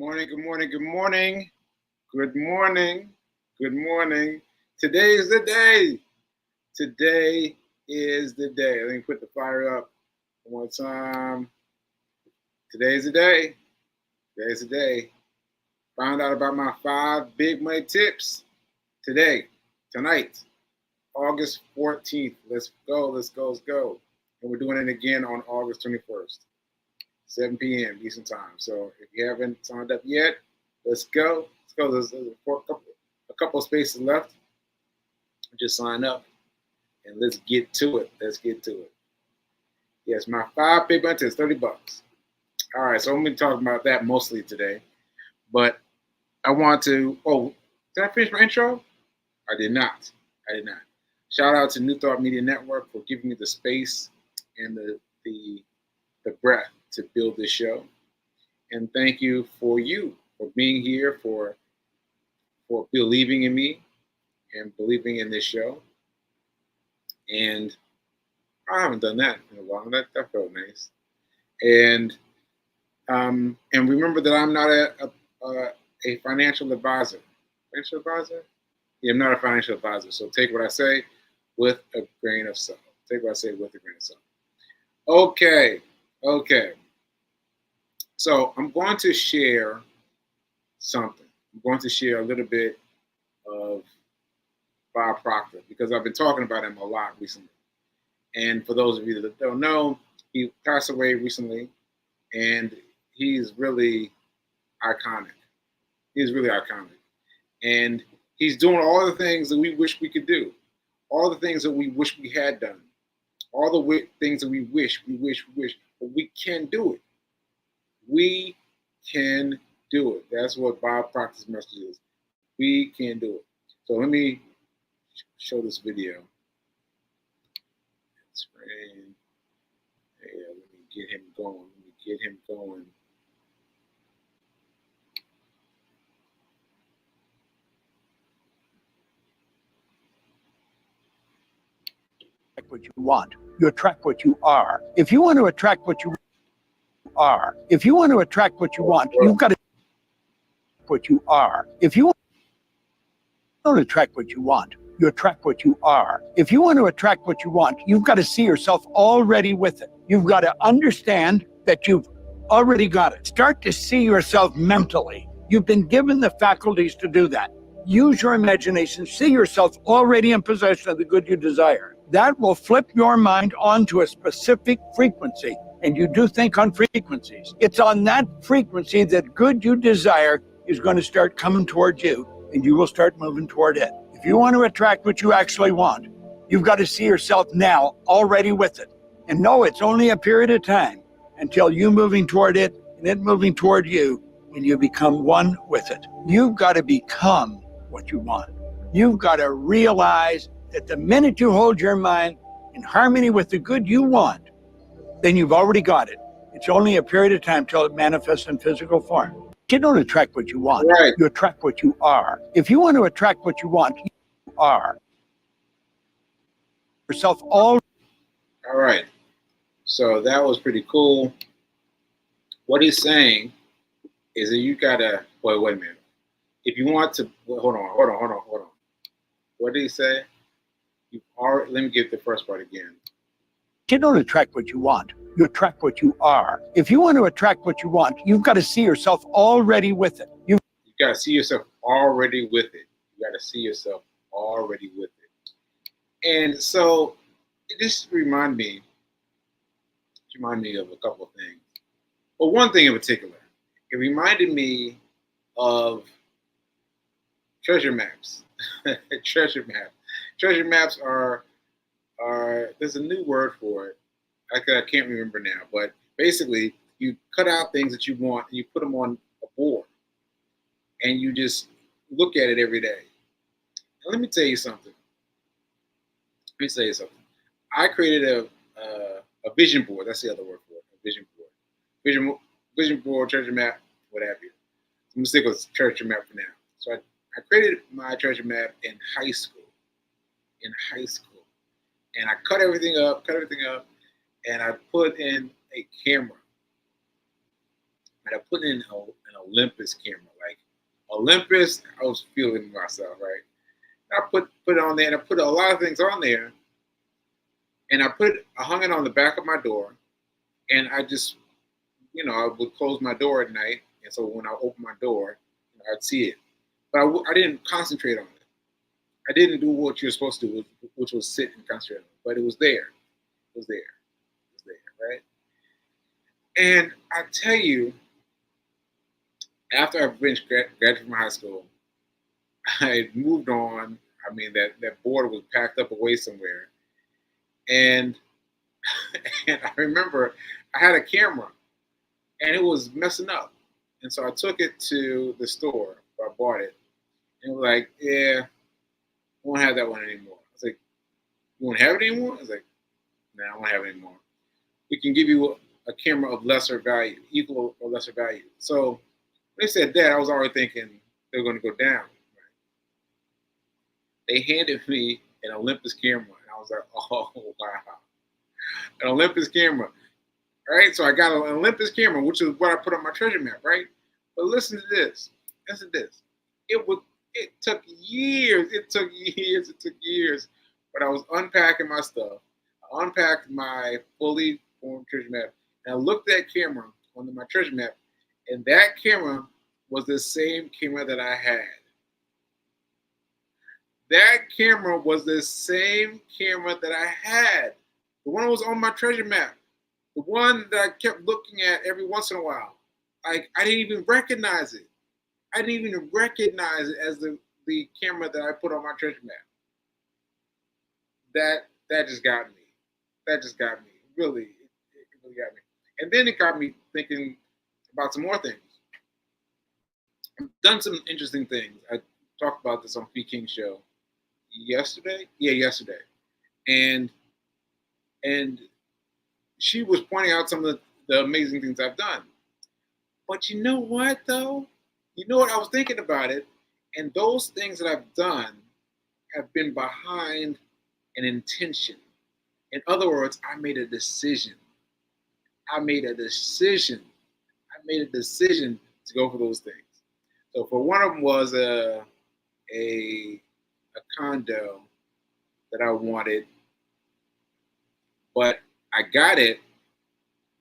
morning, good morning, good morning, good morning, good morning. Today is the day. Today is the day. Let me put the fire up one more time. Today's the day. Today's the day. Found out about my 5 big money tips today, tonight, August 14th. Let's go, let's go, let's go. And we're doing it again on August 21st. 7 p.m. Eastern time. So if you haven't signed up yet, let's go. Let's go. There's a couple of spaces left. Just sign up and let's get to it. Let's get to it. Yes, my 5 big money tips, $30. All right, so I'm going to be talking about that mostly today. But I want to. Oh, did I finish my intro? I did not. I did not. Shout out to New Thought Media Network for giving me the space and the breath to build this show. And thank you for being here, for believing in me and believing in this show. And I haven't done that in a while. That felt nice. And remember that I'm not a financial advisor. Financial advisor? Yeah, I'm not a financial advisor. So take what I say with a grain of salt. Take what I say with a grain of salt. Okay. So I'm going to share something. I'm going to share a little bit of Bob Proctor because I've been talking about him a lot recently. And for those of you that don't know, he passed away recently, and he's really iconic. He's really iconic. And he's doing all the things that we wish we could do, all the things that we wish we had done, all the things that we wish, but we can do it. We can do it. That's what Bob Proctor's message is. We can do it. So let me show this video. Screen. Yeah, let me get him going. What you want. You attract what you are. If you want to attract what you are, if you want to attract what you want, you've got to what you are. If you don't attract what you want, you attract what you are. If you want to attract what you want, you've got to see yourself already with it. You've got to understand that you've already got it. Start to see yourself mentally. You've been given the faculties to do that. Use your imagination. See yourself already in possession of the good you desire. That will flip your mind onto a specific frequency. And you do think on frequencies. It's on that frequency that good you desire is going to start coming towards you, and you will start moving toward it. If you want to attract what you actually want, you've got to see yourself now already with it. And know it's only a period of time until you moving toward it and it moving toward you, and you become one with it. You've got to become what you want. You've got to realize that the minute you hold your mind in harmony with the good you want, then you've already got it. It's only a period of time till it manifests in physical form. You don't attract what you want. Right. You attract what you are. If you want to attract what you want, you are. Yourself all right. So that was pretty cool. What he's saying is that you gotta wait a minute. If you want to hold on. What did he say? Let me get the first part again. You don't attract what you want. You attract what you are. If you want to attract what you want, you've got to see yourself already with it. You got to see yourself already with it. You got to see yourself already with it. And so this reminded me of a couple of things. But one thing in particular, it reminded me of treasure maps. Treasure maps are there's a new word for it. I can't remember now, but basically you cut out things that you want and you put them on a board and you just look at it every day. And let me tell you something. I created a vision board. That's the other word for it. A vision board. Vision board, treasure map, what have you. I'm gonna stick with treasure map for now. So I created my treasure map in high school. And I cut everything up, and I put in a camera. and I put in an Olympus camera. Like Olympus, I was feeling myself, right? I put it on there, and I put a lot of things on there, and I hung it on the back of my door, and I just, I would close my door at night, and so when I opened my door, I'd see it, but I didn't concentrate on it. I didn't do what you're supposed to do, which was sit and concentrate on it, but it was there. It was there. It was there, right? And I tell you, after I finished graduated from high school, I moved on. I mean, that board was packed up away somewhere. And and I remember I had a camera and it was messing up. And so I took it to the store where I bought it. And it was like, yeah, we won't have that one anymore. I was like, you won't have it anymore? I was like, nah, I won't have it anymore. We can give you a camera of lesser value, equal or lesser value. So when they said that, I was already thinking they were going to go down. They handed me an Olympus camera, and I was like, oh, wow. An Olympus camera. All right, so I got an Olympus camera, which is what I put on my treasure map, right? But listen to this. Listen to this. It took years. It took years. It took years. But I was unpacking my stuff. I unpacked my fully formed treasure map, and I looked at that camera on my treasure map, and that camera was the same camera that I had. That camera was the same camera that I had. The one that was on my treasure map. The one that I kept looking at every once in a while. Like, I didn't even recognize it. I didn't even recognize it as the camera that I put on my treasure map. That just got me. That just got me. Really, it really got me. And then it got me thinking about some more things. I've done some interesting things. I talked about this on P King's show yesterday. Yeah, yesterday. And she was pointing out some of the amazing things I've done. But you know what, though? You know what? I was thinking about it, and those things that I've done have been behind an intention. In other words, I made a decision. I made a decision. I made a decision to go for those things. So for one of them was a condo that I wanted, but I got it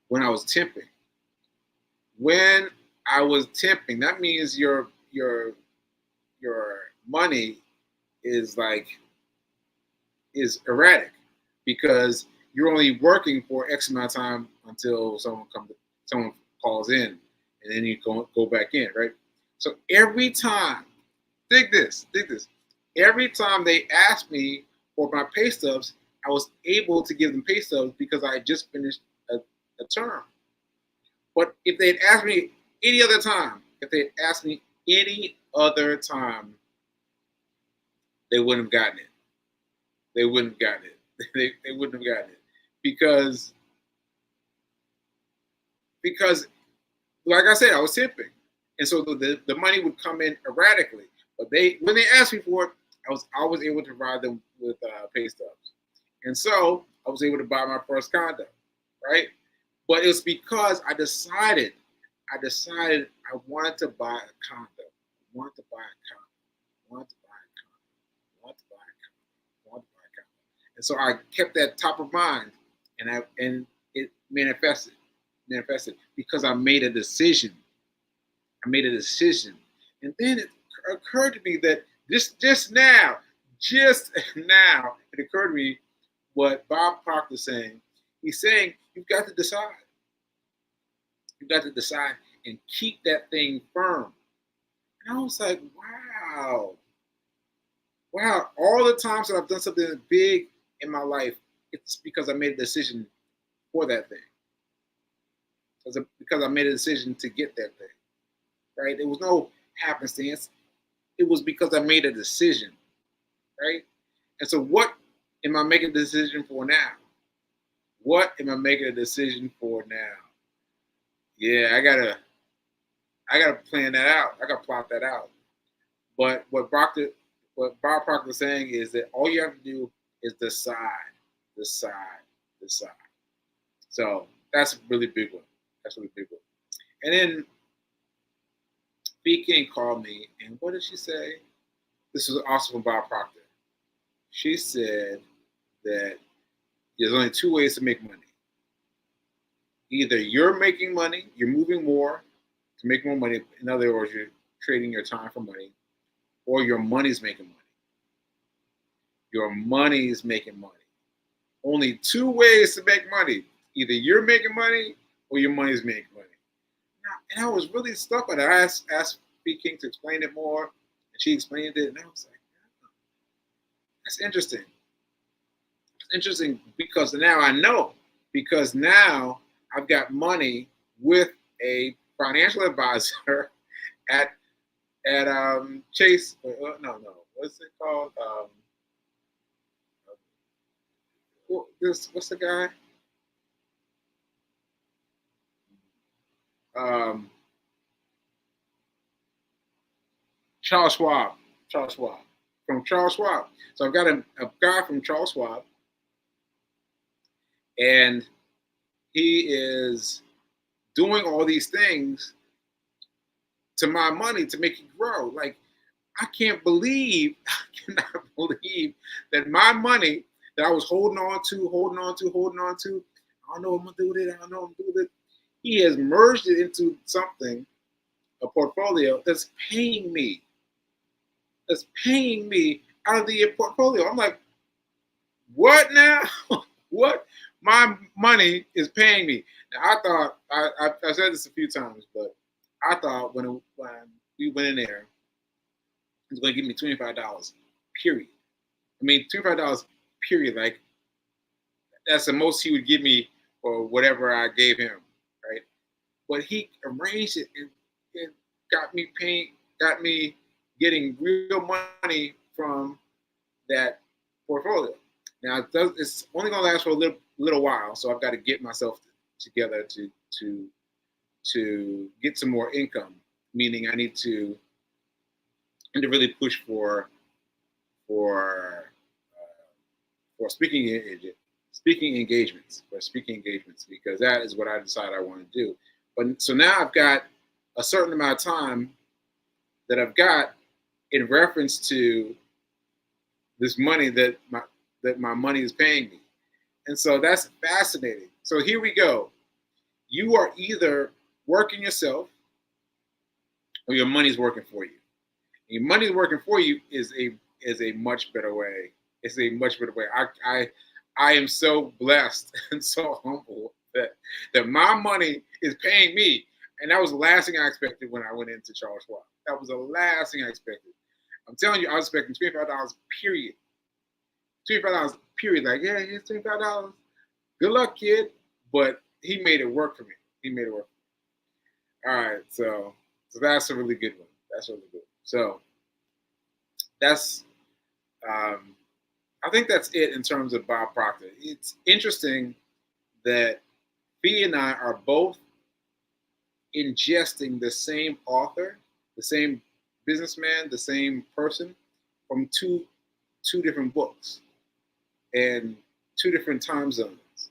when I was temping. When I was temping, that means your money is erratic because you're only working for X amount of time until someone calls in, and then you go back in, right? So every time, dig this. Every time they asked me for my pay stubs, I was able to give them pay stubs because I had just finished a term. But if they'd asked me any other time, they wouldn't have gotten it. They wouldn't have gotten it. They wouldn't have gotten it because, like I said, I was tipping, and so the money would come in erratically. But when they asked me for it, I was always able to provide them with pay stubs, and so I was able to buy my first condo, right? But it was because I decided I wanted to buy a condo. I wanted to buy a condo. I wanted to buy a condo. I wanted to buy a condo. I wanted to buy a condo. And so I kept that top of mind, and it manifested because I made a decision. And then it occurred to me that just now, it occurred to me what Bob Proctor is saying. He's saying you've got to decide. You've got to decide and keep that thing firm. And I was like, wow. All the times that I've done something big in my life, it's because I made a decision for that thing. Because I made a decision to get that thing. Right? It was no happenstance. It was because I made a decision. Right? And so what am I making a decision for now? What am I making a decision for now? Yeah, I gotta plan that out. I gotta plot that out. But what Bob Proctor is saying is that all you have to do is decide. So that's a really big one. And then B. King called me, and what did she say? This was also from Bob Proctor. She said that there's only two ways to make money. Either you're making money, you're moving more to make more money. In other words, you're trading your time for money, or your money's making money. Your money's making money. Only two ways to make money. Either you're making money or your money's making money. And I was really stuck on it. I asked B. King to explain it more, and she explained it, and I was like, oh, that's interesting. It's interesting because now I know, because now I've got money with a financial advisor at Chase. No, what's it called? What's the guy? Charles Schwab. Charles Schwab. From Charles Schwab. So I've got a guy from Charles Schwab, and he is doing all these things to my money to make it grow. Like, I cannot believe that my money that I was holding on to, I don't know what I'm gonna do with it, I don't know what I'm gonna do with it. He has merged it into something, a portfolio that's paying me. That's paying me out of the portfolio. I'm like, what now? What? My money is paying me. Now, I thought, I said this a few times, but I thought when we went in there, he was going to give me $25, period. I mean, $25, period. Like, that's the most he would give me for whatever I gave him, right? But he arranged it and got me getting real money from that portfolio. Now it's only going to last for a little while, so I've got to get myself together to get some more income. Meaning, I need to really push for speaking engagements because that is what I decide I want to do. But so now I've got a certain amount of time that I've got in reference to this money that my money is paying me. And so that's fascinating. So here we go. You are either working yourself or your money's working for you. And your money's working for you is a much better way. It's a much better way. I am so blessed and so humble that my money is paying me. And that was the last thing I expected when I went into Charles Schwab. That was the last thing I expected. I'm telling you, I was expecting $25, period. $25, period. Like, yeah, here's $25. Good luck, kid. But he made it work for me. He made it work for me. All right, so that's a really good one. That's really good. So that's I think that's it in terms of Bob Proctor. It's interesting that Fee and I are both ingesting the same author, the same businessman, the same person from two different books and two different time zones.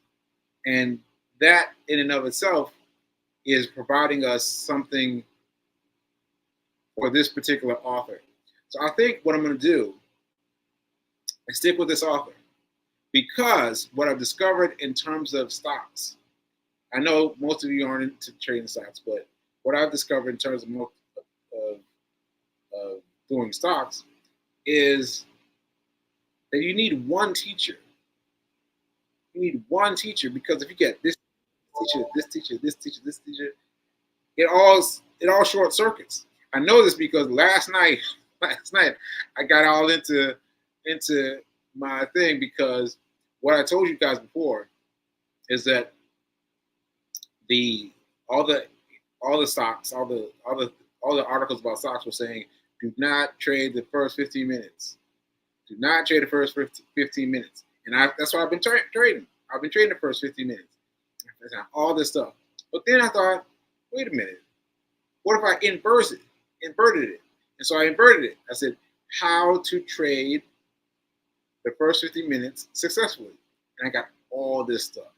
And that in and of itself is providing us something for this particular author. So I think what I'm going to do is stick with this author because what I've discovered in terms of stocks, I know most of you aren't into trading stocks, but what I've discovered in terms of doing stocks is that you need one teacher. You need one teacher because if you get this teacher, it all short circuits. I know this because last night I got all into my thing because what I told you guys before is that all the stocks, all the articles about stocks were saying, do not trade the first 15 minutes. Do not trade the first 15 minutes. And that's why I've been trading. I've been trading the first 15 minutes. All this stuff. But then I thought, wait a minute. What if I inverted it? And so I inverted it. I said, how to trade the first 15 minutes successfully. And I got all this stuff.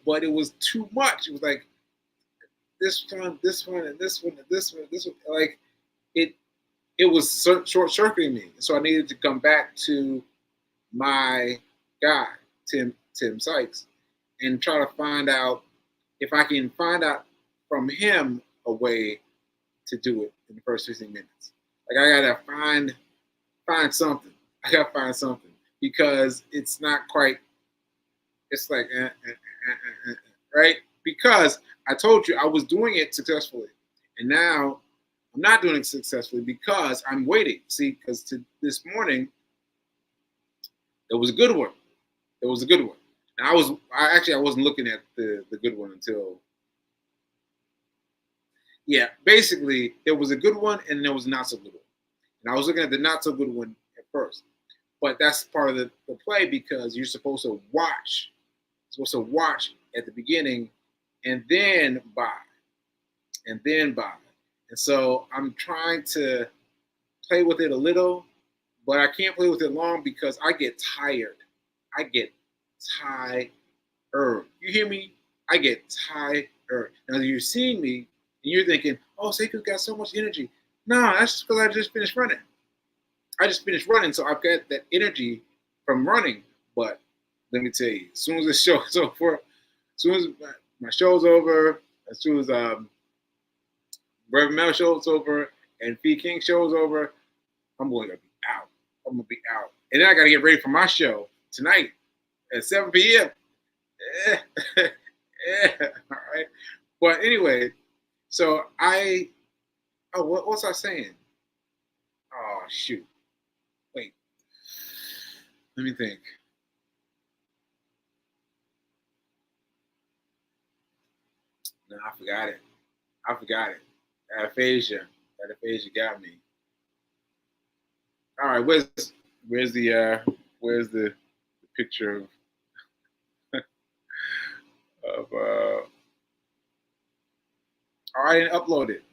But it was too much. It was like, this one, this one, and this one, and this one, and this one. Like it was short circuiting me. So I needed to come back to my guy, Tim Sykes, and try to find out if I can find out from him a way to do it in the first 15 minutes. Like I gotta find something. I gotta find something because it's not quite. It's like right because I told you I was doing it successfully, and now I'm not doing it successfully because I'm waiting. See, because this morning it was a good one. It was a good one. And I wasn't looking at the good one until basically there was a good one and there was a not so good one. And I was looking at the not so good one at first. But that's part of the play because you're supposed to watch. You're supposed to watch at the beginning and then buy. And then buy. And so I'm trying to play with it a little, but I can't play with it long because I get tired. I get tired. You hear me? I get tired. Now you're seeing me and you're thinking, oh, Sekou's got so much energy. No, that's just because I just finished running. So I've got that energy from running. But let me tell you, as soon as the show is over, as soon as my show's over, as soon as Reverend Mel show's over and Fee King show's over, I'm going to be out. I'm going to be out. And then I got to get ready for my show tonight at 7 p.m. All right. But anyway, so what was I saying? Oh, shoot. Wait. Let me think. No, I forgot it. That aphasia got me. All right, where's the picture of oh, I didn't upload it.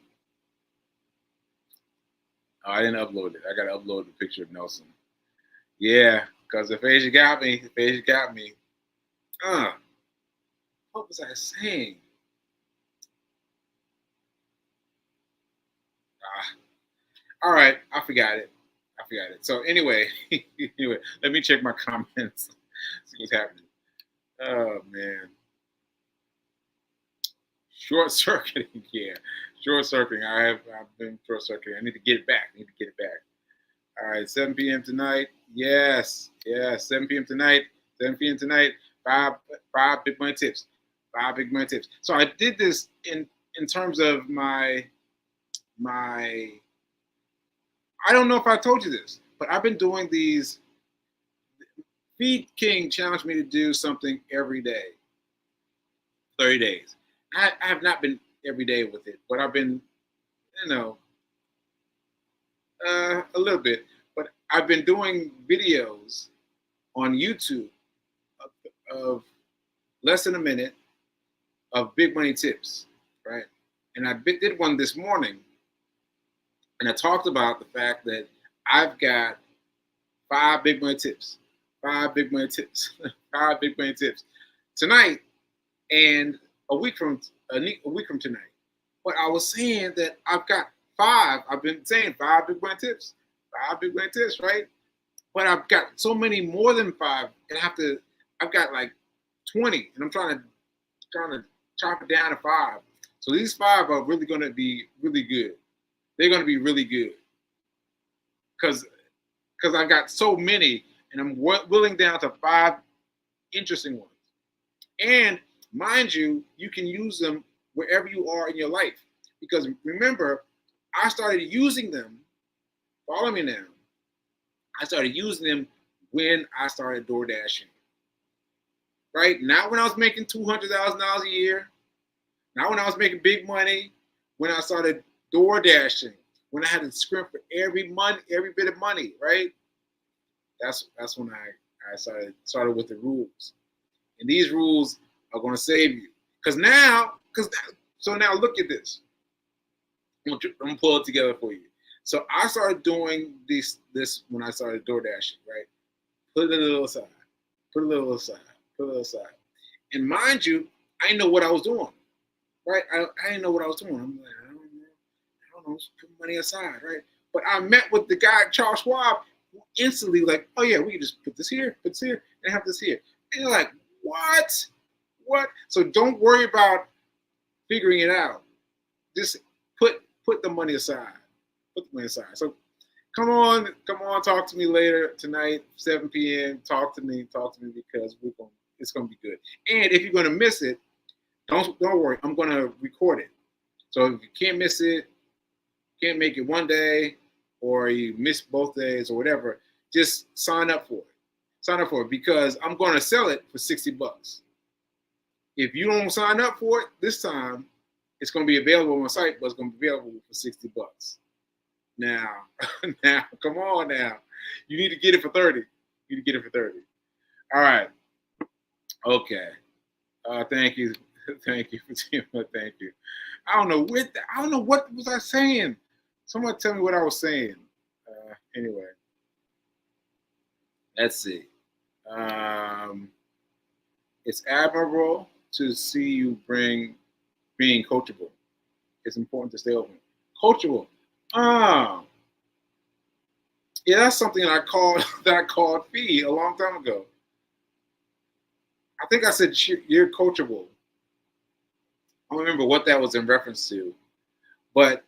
Oh, I didn't upload it. I gotta upload the picture of Nelson. Yeah, because aphasia got me. What was I saying? All right, I forgot it. So anyway, let me check my comments. See what's happening. Oh man. Short circuiting, yeah. Short circuiting. I've been short circuiting. I need to get it back. All right, 7 p.m. tonight. Yes. 7 p.m. tonight. 7 p.m. tonight. Five big money tips. So I did this in terms of my I don't know if I told you this, but I've been doing these. Feed King challenged me to do something every day, 30 days. I have not been every day with it, but I've been, a little bit. But I've been doing videos on YouTube of less than a minute of big money tips, right? And I did one this morning, and I talked about the fact that I've got 5 big money tips. 5 big money tips. 5 big money tips tonight and a week from tonight. But I was saying that I've got 5. I've been saying 5 big money tips. 5 big money tips, right? But I've got so many more than 5, and I've got like 20, and I'm trying to chop it down to 5. So these 5 are really going to be really good. They're going to be really good because I've got so many, and I'm willing down to 5 interesting ones. And mind you, you can use them wherever you are in your life. Because remember, I started using them, follow me now, I started using them when I started door dashing. Right? Not when I was making $200,000 a year, not when I was making big money, when I started door dashing, when I had to scrimp for every bit of money, right? That's when I started with the rules. And these rules are going to save you. So now look at this. I'm gonna pull it together for you. So I started doing this when I started door dashing, right? Put it a little aside. And mind you, I didn't know what I was doing. right? I didn't know what I was doing. I'm like, I don't know, just put money aside, right? But I met with the guy, Charles Schwab, who instantly like, oh yeah, we can just put this here, and have this here. And you're like, what? What? So don't worry about figuring it out. Just put the money aside. Put the money aside. So come on, talk to me later tonight, 7 p.m. Talk to me because it's gonna be good. And if you're gonna miss it, don't worry, I'm gonna record it. So if you can't miss it, can't make it one day, or you miss both days or whatever, just sign up for it. Sign up for it because I'm gonna sell it for $60. If you don't sign up for it this time, it's gonna be available on my site, but it's gonna be available for $60. Now, come on now. You need to get it for 30. You need to get it for 30. All right. Okay. Thank you. Thank you for thank you. I don't know what was I saying. Someone tell me what I was saying. Anyway. Let's see. It's admirable to see you being coachable. It's important to stay open. Coachable. Yeah, that's something that I called Fee a long time ago. I think I said you're coachable. I don't remember what that was in reference to, but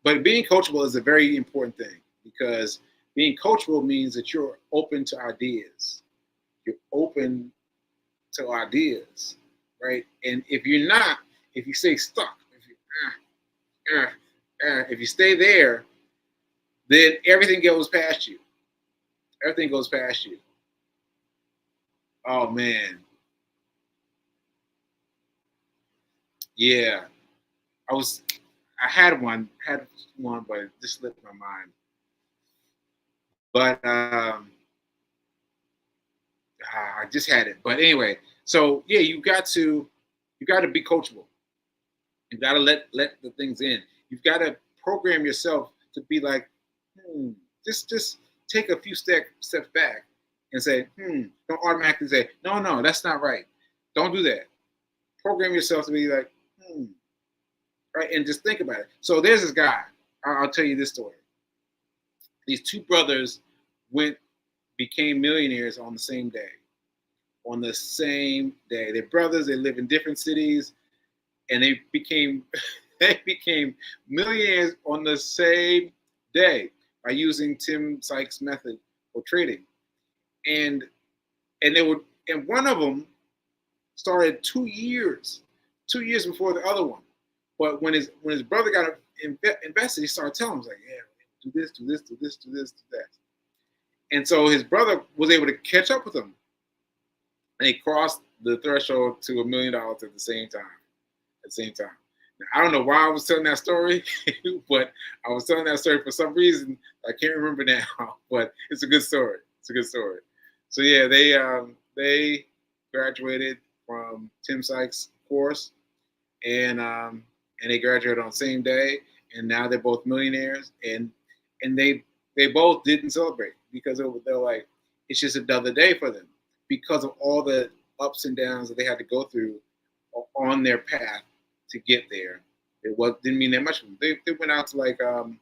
being coachable is a very important thing because being coachable means that you're open to ideas. You're open to ideas, right? And if you're not, if you stay stuck, if you stay there, then everything goes past you. Everything goes past you. Oh man. Yeah. I had one, but it just slipped my mind. But I just had it. But anyway, so yeah, you got to be coachable. You got to let the things in. You've got to program yourself to be like, just take a few steps back and say, don't automatically say, no, that's not right. Don't do that. Program yourself to be like, right, and just think about it. So there's this guy. I'll tell you this story. These two brothers became millionaires on the same day. On the same day, they're brothers. They live in different cities, and they became millionaires on the same day by using Tim Sykes' method for trading. And one of them started 2 years before the other one. But when his brother got invested, he started telling him, like, yeah, do this, do this, do this, do this, do that. And so his brother was able to catch up with him. And he crossed the threshold to $1 million at the same time. Now, I don't know why I was telling that story, but I was telling that story for some reason. I can't remember now, but it's a good story. So yeah, they graduated from Tim Sykes' course, and they graduated on the same day, and now they're both millionaires, and they both didn't celebrate because they're like, it's just another day for them because of all the ups and downs that they had to go through on their path to get there. It didn't mean that much. They went out to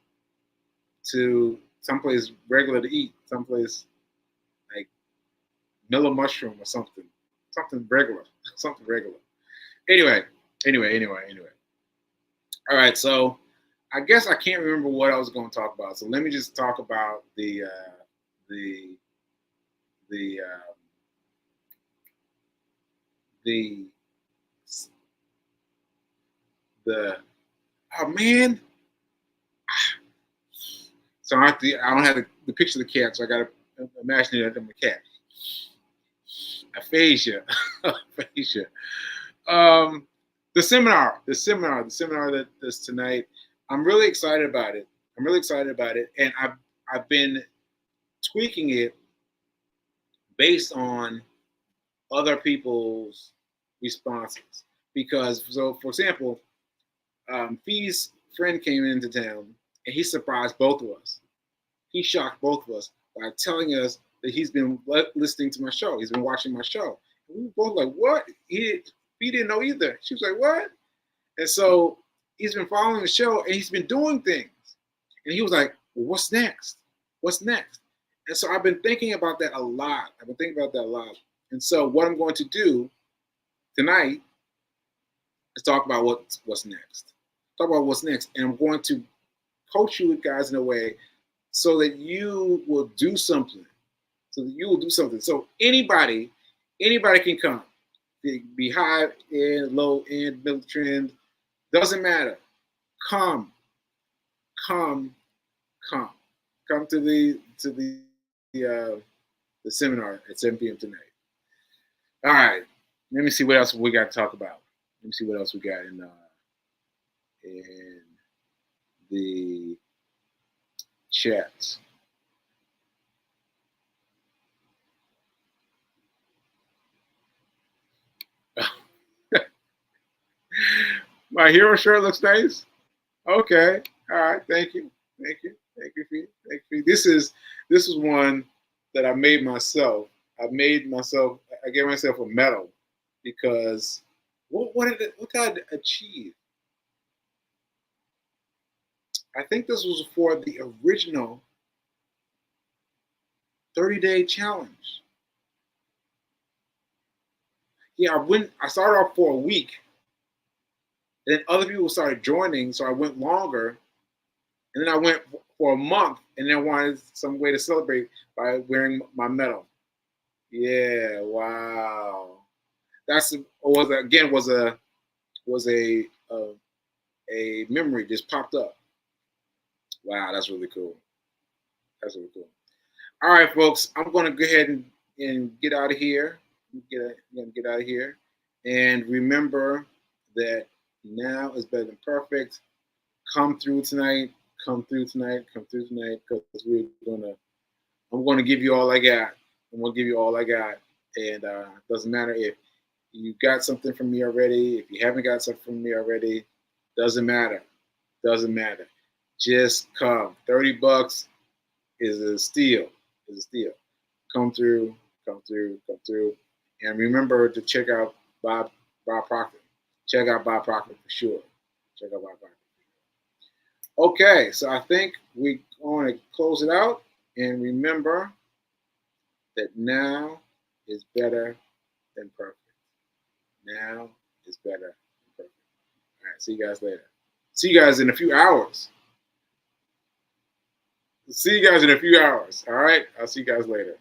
to someplace regular to eat, someplace like Miller Mushroom or something regular. Anyway. All right, so I guess I can't remember what I was going to talk about. So let me just talk about the oh man. So I don't have the picture of the cat, so I got to imagine it. I'm a cat. Aphasia. The seminar that's tonight. I'm really excited about it. And I've been tweaking it based on other people's responses. Because, so for example, Fee's friend came into town and he surprised both of us. He shocked both of us by telling us that he's been listening to my show. He's been watching my show. And we were both like, what? Fee didn't know either. She was like, what? And so he's been following the show and he's been doing things. And he was like, well, what's next? What's next? And so I've been thinking about that a lot. And so what I'm going to do tonight is talk about what's next. Talk about what's next. And I'm going to coach you guys in a way so that you will do something. So anybody can come. Be high end, low end, middle trend, doesn't matter. Come to the seminar at 7 p.m. tonight. All right. Let me see what else we got to talk about. Let me see what else we got in the chats. My hero shirt looks nice. Okay. All right. Thank you. Fee. This is one that I made myself. I gave myself a medal because what did I achieve? I think this was for the original 30-day challenge. Yeah, I started off for a week. Then other people started joining, so I went longer. And then I went for a month, and then I wanted some way to celebrate by wearing my medal. Yeah, wow. Was a memory just popped up. Wow, that's really cool. All right, folks, I'm going to go ahead and get out of here. Get out of here. And remember that now is better than perfect. Come through tonight, because I'm going to give you all I got. And it doesn't matter if you got something from me already, if you haven't got something from me already, doesn't matter. Just come. $30 is a steal. Come through. And remember to check out Bob Proctor. Check out Bob Proctor for sure. Okay, so I think we're going to close it out. And remember that now is better than perfect. Now is better than perfect. All right, see you guys later. See you guys in a few hours. All right, I'll see you guys later.